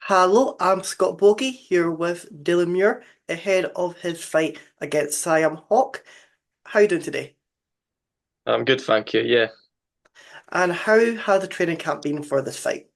Hello, I'm Scott Bogey here with Dylan Muir ahead of his fight against Sayem Hoque. How you doing today? I'm good, thank you. Yeah, And how has the training camp been for this fight?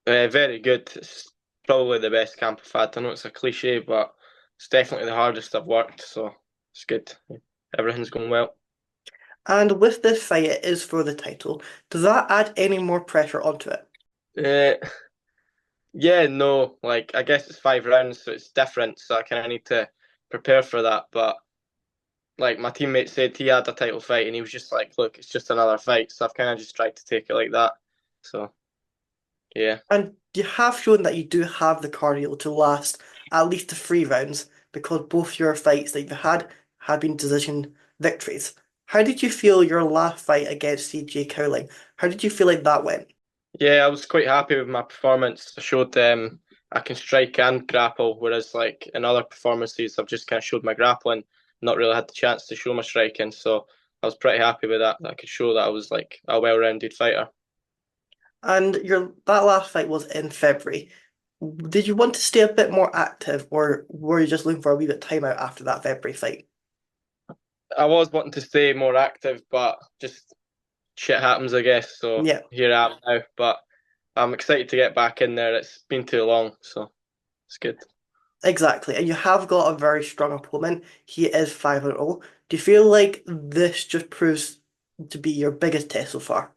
very good. It's probably the best camp I've had. I know it's a cliche, but it's definitely the hardest I've worked, so it's good. Everything's going well. And with this fight, it is for the title. Does that add any more pressure onto it? Uh, yeah, no, like I guess it's 5 rounds, so it's different. So I kind of need to prepare for that. But like my teammate said, he had a title fight, and he was just like, "Look, it's just another fight." So I've kind of just tried to take it like that. So yeah. And you have shown that you do have the cardio to last at least the 3 rounds because both your fights that you've had have been decision victories. How did you feel your last fight against CJ Cowling? How did you feel like that went? Yeah, I was quite happy with my performance. I showed I can strike and grapple, whereas like in other performances, I've just kind of showed my grappling, not really had the chance to show my striking. So I was pretty happy with that. That I could show that I was like a well-rounded fighter. And your that last fight was in February. Did you want to stay a bit more active, or were you just looking for a wee bit of time out after that February fight? I was wanting to stay more active, but just shit happens, I guess. So Yeah, here I am now. But I'm excited to get back in there. It's been too long, so it's good. exactly. And you have got a very strong opponent. He is 5-0. Do you feel like this just proves to be your biggest test so far?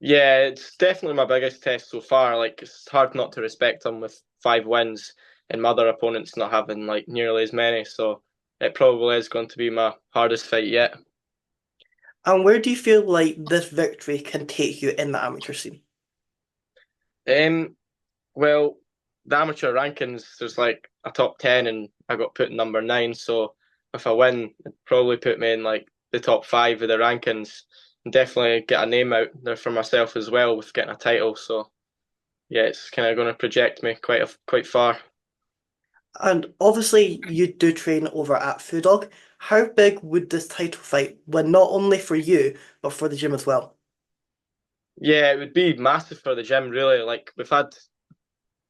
Yeah, it's definitely my biggest test so far. Like it's hard not to respect him with 5 wins and my other opponents not having like nearly as many. So it probably is going to be my hardest fight yet. And where do you feel like this victory can take you in the amateur scene? Um, well, the amateur rankings, there's like a top 10 and I got put in number 9. So if I win, it'd probably put me in like the top 5 of the rankings and definitely get a name out there for myself as well with getting a title. So yeah, it's kind of going to project me quite far. And obviously, you do train over at Food Dog. How big would this title fight win not only for you, but for the gym as well? Yeah, it would be massive for the gym, really. Like we've had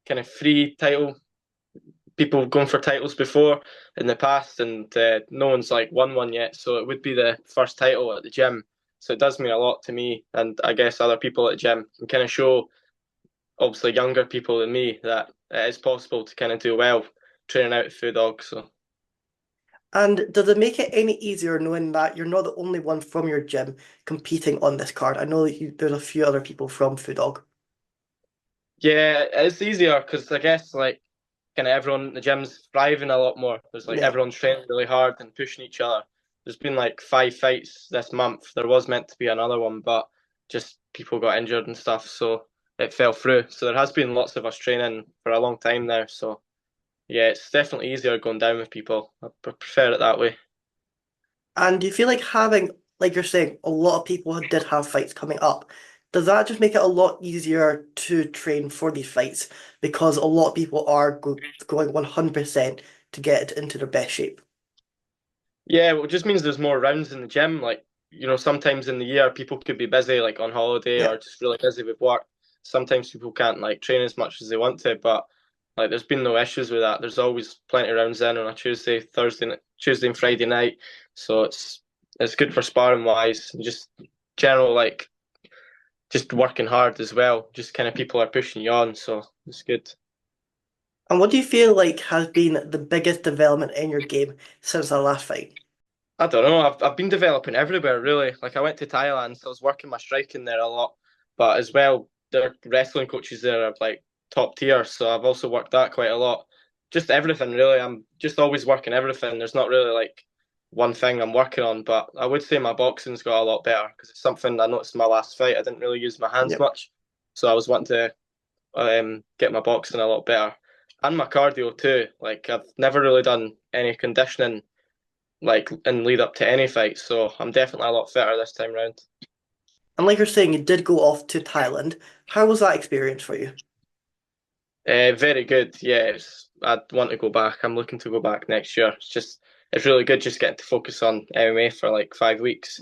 kind of three title people going for titles before in the past, and no one's like won one yet. So it would be the first title at the gym. So it does mean a lot to me, and I guess other people at the gym can kind of show, obviously younger people than me, that it is possible to kind of do well training out at Food Dog. So And does it make it any easier knowing that you're not the only one from your gym competing on this card? I know that there's a few other people from Food Dog. yeah, it's easier because I guess like kind of everyone in the gym's thriving a lot more. There's like Yeah. everyone's training really hard and pushing each other. There's been like 5 fights this month. There was meant to be another one, but just people got injured and stuff, so it fell through. So there has been lots of us training for a long time now. So yeah, it's definitely easier going down with people. I prefer it that way. And do you feel like having, like you're saying, a lot of people did have fights coming up? Does that just make it a lot easier to train for these fights? Because a lot of people are going 100% to get into their best shape. Yeah, well, it just means there's more rounds in the gym. Like, sometimes in the year people could be busy, like on holiday Yeah. or just really busy with work. Sometimes people can't like train as much as they want to, but like there's been no issues with that. There's always plenty of rounds in on a Tuesday and Friday night. So it's good for sparring wise and just general like just working hard as well. Just kind of people are pushing you on, so it's good. And what do you feel like has been the biggest development in your game since our last fight? I don't know. I've been developing everywhere really. Like I went to Thailand, so I was working my striking there a lot. But as well, their wrestling coaches there are like top tier, so I've also worked that quite a lot. Just everything really. I'm just always working everything. There's not really like one thing I'm working on, but I would say my boxing's got a lot better because it's something I noticed in my last fight. I didn't really use my hands Yep. much, so I was wanting to get my boxing a lot better and my cardio too. Like I've never really done any conditioning like in lead up to any fight. So I'm definitely a lot fitter this time round. And like you're saying, you did go off to Thailand. How was that experience for you? Very good. Yeah, I'd want to go back. I'm looking to go back next year. It's really good just getting to focus on MMA for like 5 weeks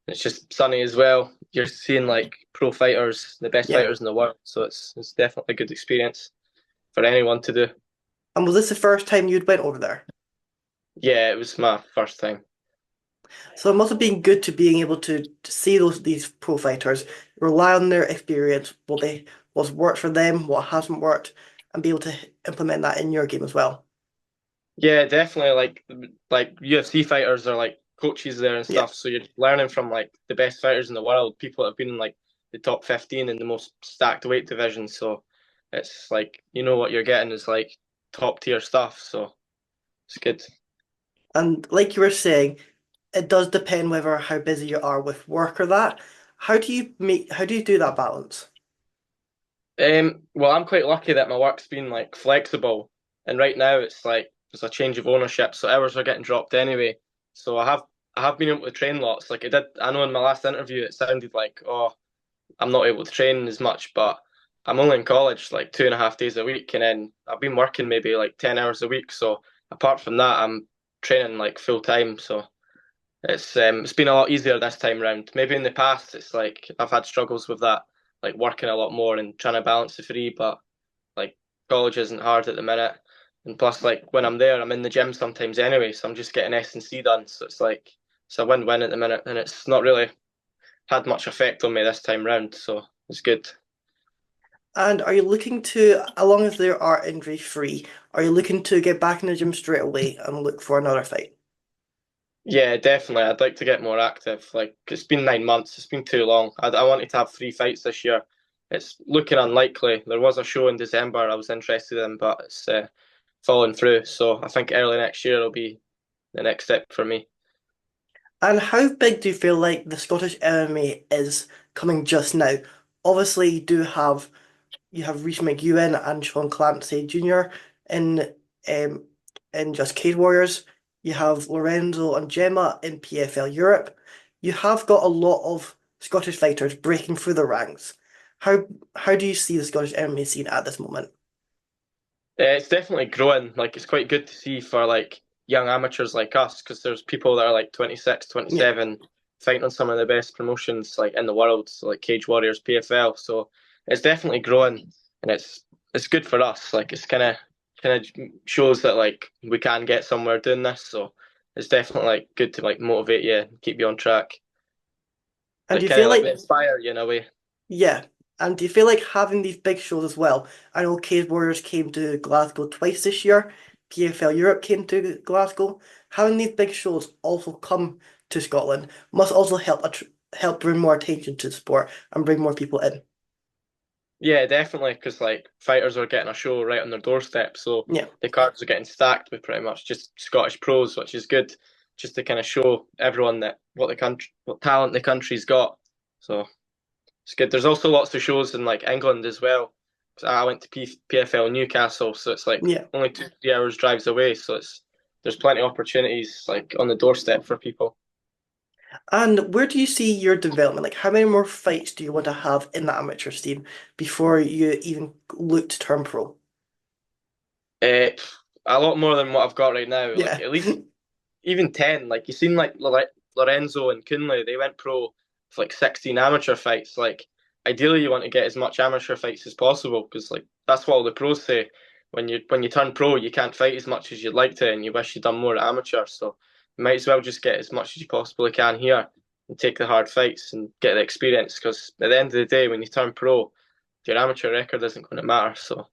It's just sunny as well. You're seeing like pro fighters, the best Yeah. fighters in the world, so it's definitely a good experience for anyone to do. And was this the first time you'd went over there? Yeah, it was my first time. So it must have been good to being able to see these pro fighters, rely on their experience, what's worked for them, what hasn't worked, and be able to implement that in your game as well. Yeah, definitely. Like UFC fighters are like coaches there and Yeah. stuff, so you're learning from like the best fighters in the world, people that have been in like the top 15 in the most stacked weight division. So it's like you know what you're getting is like top tier stuff. So it's good. And like you were saying, it does depend whether how busy you are with work or that. How do you do that balance? Well, I'm quite lucky that my work's been like flexible, and right now it's like there's a change of ownership, so hours are getting dropped anyway. So I have been able to train lots. Like it did, I know in my last interview it sounded like, oh, I'm not able to train as much, but I'm only in college like 2.5 days a week, and then I've been working maybe like 10 hours a week. So apart from that, I'm training like full time. So it's been a lot easier this time round. Maybe in the past it's like I've had struggles with that, like working a lot more and trying to balance the three, but like college isn't hard at the minute. And plus like when I'm there, I'm in the gym sometimes anyway, so I'm just getting S&C done. So it's like it's a win-win at the minute and it's not really had much effect on me this time round, so it's good. And are you looking to, as long as they are injury free, are you looking to get back in the gym straight away and look for another fight? Yeah, definitely. I'd like to get more active. Like it's been 9 months. It's been too long. I wanted to have 3 fights this year. It's looking unlikely. There was a show in December I was interested in, but it's fallen through. So I think early next year will be the next step for me. And how big do you feel like the Scottish MMA is coming just now? Obviously, you have Rhys McEwen and Sean Clancy Jr. in um just Cage Warriors. You have Lorenzo and Gemma in PFL Europe. You have got a lot of Scottish fighters breaking through the ranks. How how do you see the Scottish MMA scene at this moment? It's definitely growing. Like it's quite good to see for like young amateurs like us because there's people that are like 26, Yeah. 27 fighting on some of the best promotions like in the world, so like Cage Warriors, PFL. So it's definitely growing and it's good for us. Like it's kind of shows that like we can get somewhere doing this. So it's definitely like good to like motivate you, keep you on track. And do It you kind feel of like like inspire you in a way. Yeah. And do you feel like having these big shows as well? I know Cage Warriors came to Glasgow twice this year. PFL Europe came to Glasgow. Having these big shows also come to Scotland must also help bring more attention to the sport and bring more people in. Yeah, definitely, because like fighters are getting a show right on their doorstep, so Yeah. the cards are getting stacked with pretty much just Scottish pros, which is good, just to kind of show everyone that what talent the country's got. So it's good. There's also lots of shows in like England as well. 'Cause I went to PFL Newcastle, so it's like Yeah. only 2 3 hours drives away, so there's plenty of opportunities like on the doorstep for people. And where do you see your development? Like, how many more fights do you want to have in the amateur scene before you even look to turn pro? Uh, a lot more than what I've got right now. Like Yeah. at least even 10. Like you seen like Lorenzo and Kunle, they went pro for like 16 amateur fights. Like ideally you want to get as much amateur fights as possible because like that's what all the pros say. When you turn pro, you can't fight as much as you'd like to, and you wish you'd done more at amateur. So you might as well just get as much as you possibly can here and take the hard fights and get the experience. Because at the end of the day, when you turn pro, your amateur record isn't going to matter. So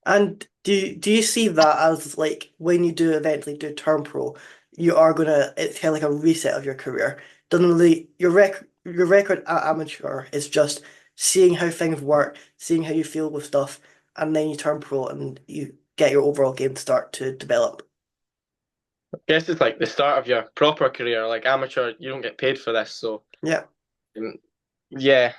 And do you see that as like when you do eventually do turn pro, you are gonna it's kind of like a reset of your career. Doesn't really your record at amateur is just seeing how things work, seeing how you feel with stuff, and then you turn pro and you get your overall game to start to develop. I guess it's like the start of your proper career. Like amateur, you don't get paid for this, so Yeah, um, yeah.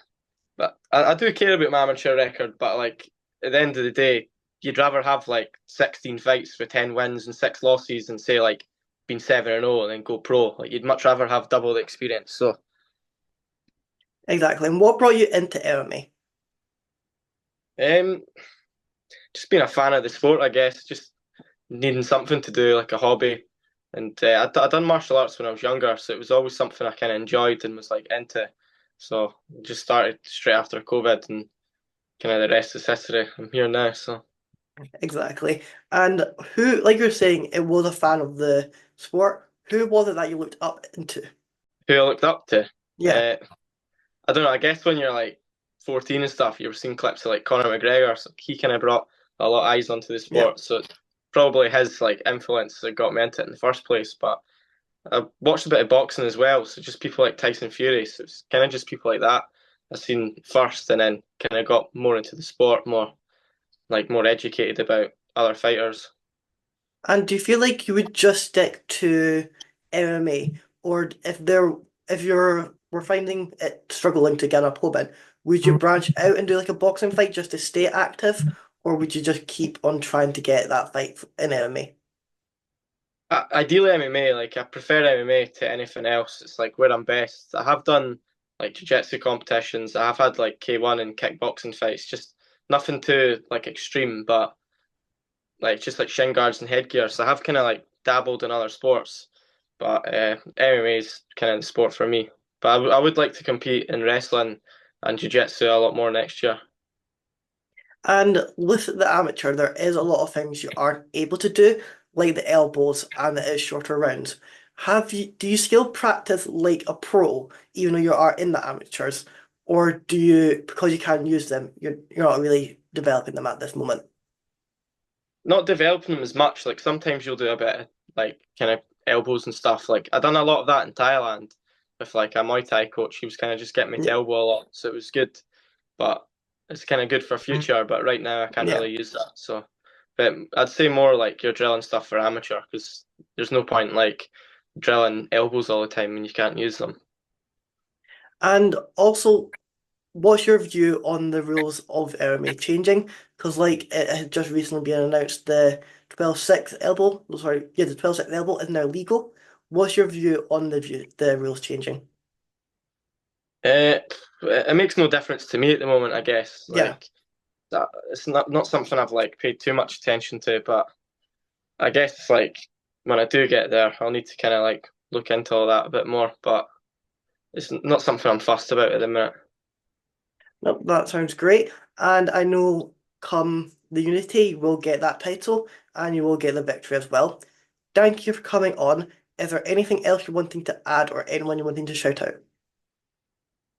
But I do care about my amateur record. But like at the end of the day, you'd rather have like 16 fights with 10 wins and 6 losses and say like been 7-0 and then go pro. Like you'd much rather have double the experience. So exactly. And what brought you into MMA? um, just being a fan of the sport, I guess. Just needing something to do, like a hobby. And I done martial arts when I was younger, so it was always something I kind of enjoyed and was like into. So just started straight after COVID, and kind of the rest is history. I'm here now, so Exactly. And who, like you're saying, it was a fan of the sport. Who was it that you looked up into? who I looked up to. Yeah, Uh, I don't know. I guess when you're like 14 and stuff, you were seeing clips of like Conor McGregor. So he kind of brought a lot of eyes onto the yeah. sport. So it's probably his like influence that got me into it in the first place. But I watched a bit of boxing as well. So just people like Tyson Fury. So it's kind of just people like that I seen first, and then kind of got more into the sport, more educated about other fighters. And do you feel like you would just stick to MMA, or if you're were finding it struggling to get an opponent, would you branch out and do like a boxing fight just to stay active, or would you just keep on trying to get that fight in MMA? Ideally MMA, like I prefer MMA to anything else. It's like where I'm best. I have done like jiu-jitsu competitions. I have had like K1 and kickboxing fights, just nothing too like extreme, but like just like shin guards and headgear. So I have kind of like dabbled in other sports, but MMA is kind of the sport for me. But I would like to compete in wrestling and jiu-jitsu a lot more next year. And with the amateur, there is a lot of things you aren't able to do, like the elbows and it is shorter rounds. Do you still practice like a pro, even though you are in the amateurs, or do you, because you can't use them, you're not really developing them at this moment? Not developing them as much. Like sometimes you'll do a bit of like kind of elbows and stuff. Like I done a lot of that in Thailand with like a Muay Thai coach. He was kind of just getting me to Yeah, elbow a lot, so it was good. But it's kind of good for future. But right now I can't yeah. really use that. So, but I'd say more like you're drilling stuff for amateur because there's no point like drilling elbows all the time when you can't use them. And also, what's your view on the rules of MMA changing? Because like it had just recently been announced the 12-6 elbow, sorry, yeah, the 12-6 elbow is now legal. What's your view on the rules changing? Uh, it makes no difference to me at the moment. I guess Yeah. like that it's not something I've like paid too much attention to, but I guess like when I do get there, I'll need to kind of like look into all that a bit more. But it's not something I'm fussed about at the minute. Nope, that sounds great. And I know come the Unity, we'll get that title and you will get the victory as well. Thank you for coming on. Is there anything else you're wanting to add or anyone you're wanting to shout out?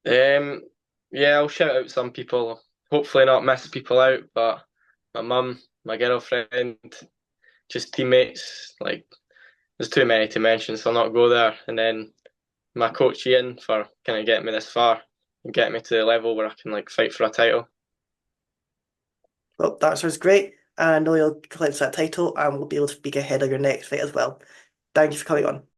Um, yeah, I'll shout out some people. Hopefully not miss people out, but my mum, my girlfriend, just teammates. Like there's too many to mention, so I'll not go there. And then my coach Ian for kind of getting me this far and getting me to the level where I can like fight for a title. Well, that sounds great. And I know you'll collect that title and we'll be able to speak ahead of your next fight as well. Thank you for coming on.